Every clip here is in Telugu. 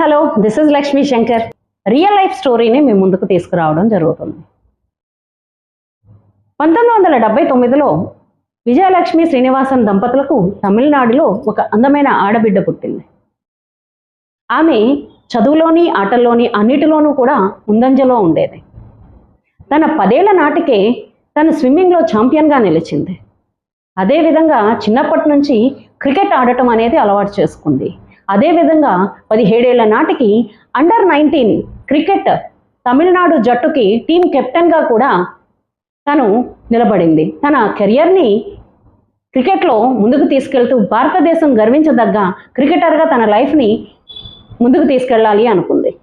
Hello, this is Lakshmi Shankar. Real life స్టోరీని మీ ముందుకు తీసుకురావడం జరుగుతుంది. 1979లో విజయలక్ష్మి శ్రీనివాసన్ దంపతులకు తమిళనాడులో ఒక అందమైన ఆడబిడ్డ పుట్టింది. ఆమె చదువులోని ఆటల్లోని అన్నిటిలోనూ కూడా ముందంజలో ఉండేది. తన 10 ఏళ్ల నాటికే తను స్విమ్మింగ్లో ఛాంపియన్గా నిలిచింది. అదేవిధంగా చిన్నప్పటి నుంచి క్రికెట్ ఆడటం అనేది అలవాటు చేసుకుంది. అదేవిధంగా 17 ఏళ్ల నాటికి అండర్-19 క్రికెట్ తమిళనాడు జట్టుకి టీం కెప్టెన్గా కూడా తను నిలబడింది. తన కెరియర్ని క్రికెట్లో ముందుకు తీసుకెళ్తూ భారతదేశం గర్వించదగ్గ క్రికెటర్గా తన లైఫ్ని ముందుకు తీసుకెళ్ళాలి అనుకుంది.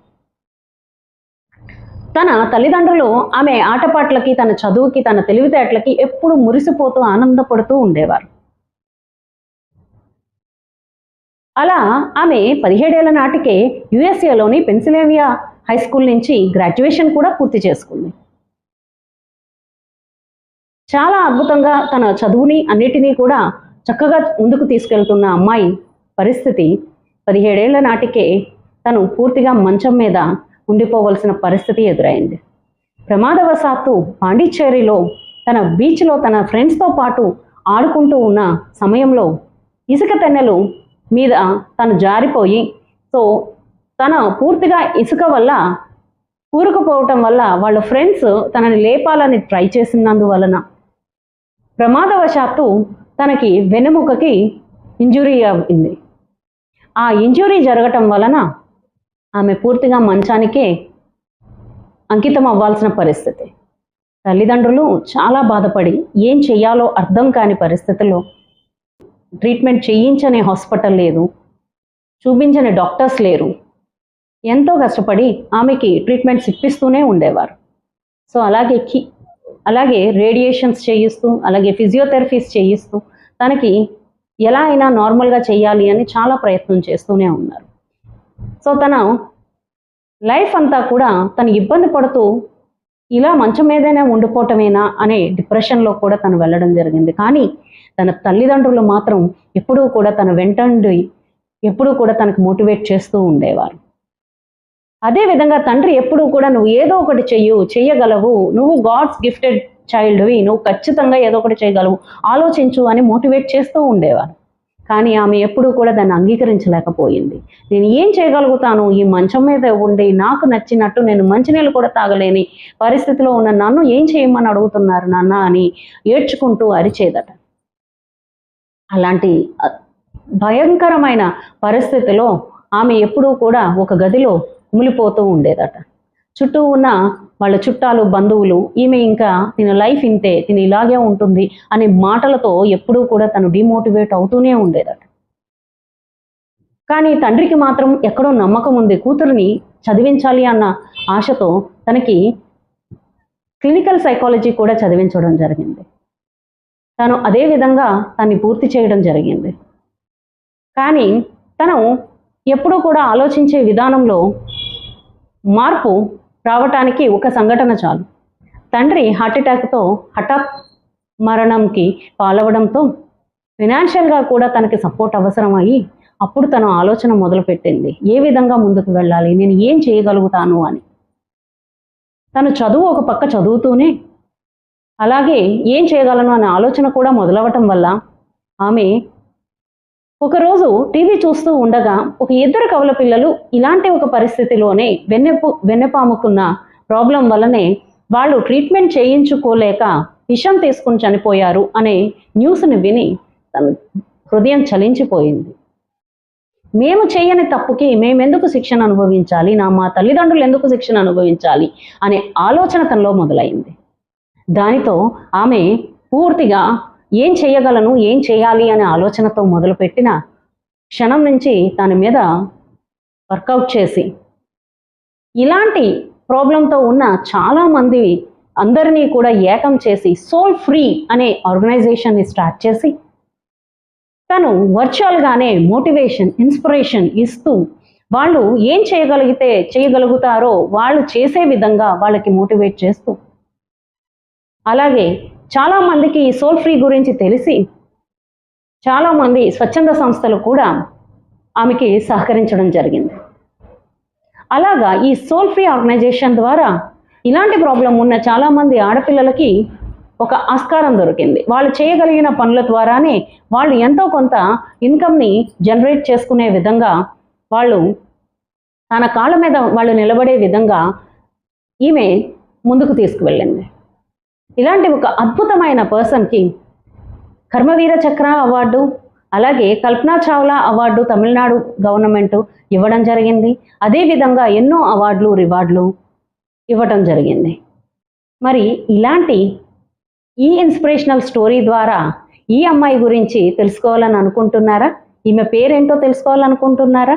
తన తల్లిదండ్రులు ఆమె ఆటపాట్లకి, తన చదువుకి, తన తెలివితేటలకి ఎప్పుడు మురిసిపోతూ ఆనందపడుతూ ఉండేవారు. అలా ఆమె 17 ఏళ్ల నాటికే యుఎస్ఏలోని పెన్సిల్వేనియా హై స్కూల్ నుంచి గ్రాడ్యుయేషన్ కూడా పూర్తి చేసుకుంది. చాలా అద్భుతంగా తన చదువుని అన్నిటినీ కూడా చక్కగా ముందుకు తీసుకెళ్తున్న అమ్మాయి పరిస్థితి 17 ఏళ్ల నాటికే తను పూర్తిగా మంచం మీద ఉండిపోవలసిన పరిస్థితి ఎదురైంది. ప్రమాదవశాత్తు పాండిచ్చేరిలో తన బీచ్లో తన ఫ్రెండ్స్తో పాటు ఆడుకుంటూ ఉన్న సమయంలో ఇసుక తెన్నెలు మీద తను జారిపోయి, తన పూర్తిగా ఇసుక వల్ల కూరుకుపోవటం వల్ల వాళ్ళ ఫ్రెండ్స్ తనని లేపాలని ట్రై చేసినందువలన ప్రమాదవశాత్తు తనకి వెన్నెముకకి ఇంజురీ అయింది. ఆ ఇంజురీ జరగటం వలన ఆమె పూర్తిగా మంచానికే అంకితం అవ్వాల్సిన పరిస్థితి. తల్లిదండ్రులు చాలా బాధపడి ఏం చెయ్యాలో అర్థం కాని పరిస్థితుల్లో ట్రీట్మెంట్ చేయించని హాస్పిటల్ లేదు, చూపించని డాక్టర్స్ లేరు. ఎంతో కష్టపడి ఆమెకి ట్రీట్మెంట్స్ ఇప్పిస్తూనే ఉండేవారు. అలాగే రేడియేషన్స్ చేయిస్తూ, అలాగే ఫిజియోథెరపీస్ చేయిస్తూ తనకి ఎలా అయినా నార్మల్గా చేయాలి అని చాలా ప్రయత్నం చేస్తూనే ఉన్నారు. తన లైఫ్ అంతా కూడా తను ఇబ్బంది పడుతూ ఇలా మంచం మీదనే ఉండిపోవటమేనా అనే డిప్రెషన్లో కూడా తను వెళ్ళడం జరిగింది. కానీ తన తల్లిదండ్రులు మాత్రం ఎప్పుడూ కూడా తన వెంటండి ఎప్పుడూ కూడా తనకు మోటివేట్ చేస్తూ ఉండేవారు. అదేవిధంగా తండ్రి ఎప్పుడూ కూడా నువ్వు ఏదో ఒకటి చెయ్యగలవు, నువ్వు గాడ్స్ గిఫ్టెడ్ చైల్డ్వి, నువ్వు ఖచ్చితంగా ఏదో ఒకటి చేయగలవు, ఆలోచించు అని మోటివేట్ చేస్తూ ఉండేవారు. కానీ ఆమె ఎప్పుడూ కూడా దాన్ని అంగీకరించలేకపోయింది. నేను ఏం చేయగలుగుతాను, ఈ మంచం మీద ఉండి నాకు నచ్చినట్టు నేను మంచినీళ్ళు కూడా తాగలేని పరిస్థితిలో ఉన్న నన్ను ఏం చేయమని అడుగుతున్నారు నాన్న అని ఏడ్చుకుంటూ అరిచేదట. అలాంటి భయంకరమైన పరిస్థితిలో ఆమె ఎప్పుడూ కూడా ఒక గదిలో కుమిలిపోతూ ఉండేదట. చుట్టూ ఉన్న వాళ్ళ చుట్టాలు, బంధువులు ఈమె ఇంకా తిన లైఫ్ ఇంతే, తిని ఇలాగే ఉంటుంది అనే మాటలతో ఎప్పుడూ కూడా తను డిమోటివేట్ అవుతూనే ఉండేదట. కానీ తండ్రికి మాత్రం ఎక్కడో నమ్మకం ఉంది, కూతురిని చదివించాలి అన్న ఆశతో తనకి క్లినికల్ సైకాలజీ కూడా చదివించడం జరిగింది. తను అదే విధంగా తన్ని పూర్తి చేయడం జరిగింది. కానీ తను ఎప్పుడూ కూడా ఆలోచించే విధానంలో మార్పు రావటానికి ఒక సంఘటన చాలు. తండ్రి హార్ట్అటాక్తో హఠాత్ మరణంకి పాలవడంతో ఫినాన్షియల్గా కూడా తనకి సపోర్ట్ అవసరమయ్యి అప్పుడు తను ఆలోచన మొదలుపెట్టింది, ఏ విధంగా ముందుకు వెళ్ళాలి, నేను ఏం చేయగలుగుతాను అని. తను చదువు ఒక పక్క చదువుతూనే అలాగే ఏం చేయగలను అనే ఆలోచన కూడా మొదలవటం వల్ల ఆమె ఒకరోజు టీవీ చూస్తూ ఉండగా ఒక 2 కవల పిల్లలు ఇలాంటి ఒక పరిస్థితిలోనే వెన్నెపాముకున్న ప్రాబ్లం వల్లనే వాళ్ళు ట్రీట్మెంట్ చేయించుకోలేక విషం తీసుకుని చనిపోయారు అనే న్యూస్ని విని తన హృదయం చలించిపోయింది. మేము చేయని తప్పుకి మేమెందుకు శిక్షణ అనుభవించాలి, మా తల్లిదండ్రులు ఎందుకు శిక్షణ అనుభవించాలి అనే ఆలోచన తనలో మొదలైంది. దానితో ఆమె పూర్తిగా ఏం చేయగలను, ఏం చేయాలి అనే ఆలోచనతో మొదలుపెట్టిన క్షణం నుంచి దాని మీద వర్కౌట్ చేసి ఇలాంటి ప్రాబ్లంతో ఉన్న చాలామంది అందరినీ కూడా ఏకం చేసి సోల్ ఫ్రీ అనే ఆర్గనైజేషన్ని స్టార్ట్ చేసి తను వర్చువల్గానే మోటివేషన్, ఇన్స్పిరేషన్ ఇస్తూ వాళ్ళు ఏం చేయగలుగుతారో వాళ్ళు చేసే విధంగా వాళ్ళకి మోటివేట్ చేస్తూ, అలాగే చాలామందికి ఈ సోల్ ఫ్రీ గురించి తెలిసి చాలామంది స్వచ్ఛంద సంస్థలు కూడా ఆమెకి సహకరించడం జరిగింది. అలాగా ఈ సోల్ ఫ్రీ ఆర్గనైజేషన్ ద్వారా ఇలాంటి ప్రాబ్లం ఉన్న చాలామంది ఆడపిల్లలకి ఒక ఆస్కారం దొరికింది. వాళ్ళు చేయగలిగిన పనుల ద్వారానే వాళ్ళు ఎంతో కొంత ఇన్కమ్ని జనరేట్ చేసుకునే విధంగా, వాళ్ళు తన కాళ్ళ మీద వాళ్ళు నిలబడే విధంగా ఈమె ముందుకు తీసుకువెళ్ళింది. ఇలాంటి ఒక అద్భుతమైన పర్సన్కి కర్మవీర చక్ర అవార్డు, అలాగే కల్పనా చావ్లా అవార్డు తమిళనాడు గవర్నమెంట్ ఇవ్వడం జరిగింది. అదేవిధంగా ఎన్నో అవార్డులు, రివార్డులు ఇవ్వటం జరిగింది. మరి ఇలాంటి ఈ ఇన్స్పిరేషనల్ స్టోరీ ద్వారా ఈ అమ్మాయి గురించి తెలుసుకోవాలని అనుకుంటున్నారా? ఈమె పేరేంటో తెలుసుకోవాలనుకుంటున్నారా?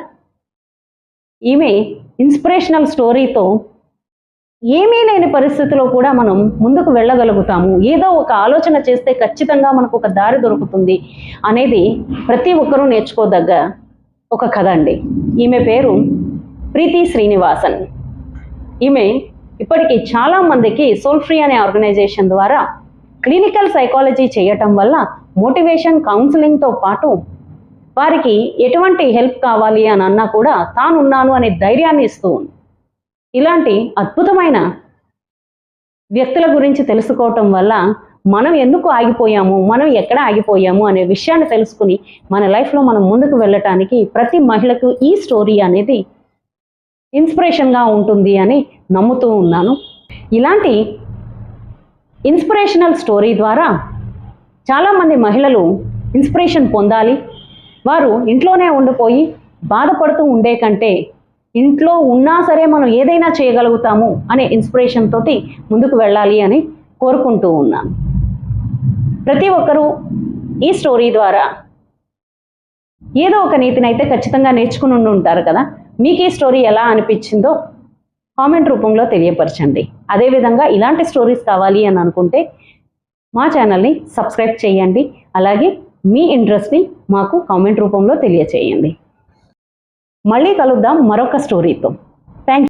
ఈమె ఇన్స్పిరేషనల్ స్టోరీతో ఏమీ లేని పరిస్థితిలో కూడా మనం ముందుకు వెళ్ళగలుగుతాము, ఏదో ఒక ఆలోచన చేస్తే ఖచ్చితంగా మనకు ఒక దారి దొరుకుతుంది అనేది ప్రతి ఒక్కరూ నేర్చుకోదగ్గ ఒక కథ అండి. ఈమె పేరు ప్రీతి శ్రీనివాసన్. ఈమె ఇప్పటికీ చాలామందికి సోల్ ఫ్రీ అనే ఆర్గనైజేషన్ ద్వారా క్లినికల్ సైకాలజీ చేయటం వల్ల మోటివేషన్ కౌన్సిలింగ్తో పాటు వారికి ఎటువంటి హెల్ప్ కావాలి అని అన్నా కూడా తానున్నాను అనే ధైర్యాన్ని ఇస్తూ ఉంది. ఇలాంటి అద్భుతమైన వ్యక్తుల గురించి తెలుసుకోవటం వల్ల మనం ఎందుకు ఆగిపోయాము, మనం ఎక్కడ ఆగిపోయాము అనే విషయాన్ని తెలుసుకుని మన లైఫ్లో మనం ముందుకు వెళ్ళటానికి ప్రతి మహిళకు ఈ స్టోరీ అనేది ఇన్స్పిరేషన్గా ఉంటుంది అని నమ్ముతూ ఉన్నాను. ఇలాంటి ఇన్స్పిరేషనల్ స్టోరీ ద్వారా చాలామంది మహిళలు ఇన్స్పిరేషన్ పొందాలి. వారు ఇంట్లోనే ఉండిపోయి బాధపడుతూ ఉండే కంటే ఇంట్లో ఉన్నా సరే మనం ఏదైనా చేయగలుగుతాము అనే ఇన్స్పిరేషన్ తోటి ముందుకు వెళ్ళాలి అని కోరుకుంటూ ఉన్నాను. ప్రతి ఒక్కరూ ఈ స్టోరీ ద్వారా ఏదో ఒక నీతిని అయితే ఖచ్చితంగా నేర్చుకుని ఉంటారు కదా. మీకు ఈ స్టోరీ ఎలా అనిపించిందో కామెంట్ రూపంలో తెలియపరచండి. అదేవిధంగా ఇలాంటి స్టోరీస్ కావాలి అని అనుకుంటే మా ఛానల్ని సబ్స్క్రైబ్ చేయండి. అలాగే మీ ఇంట్రెస్ట్ని మాకు కామెంట్ రూపంలో తెలియచేయండి. మళ్ళీ కలుద్దాం మరొక స్టోరీతో.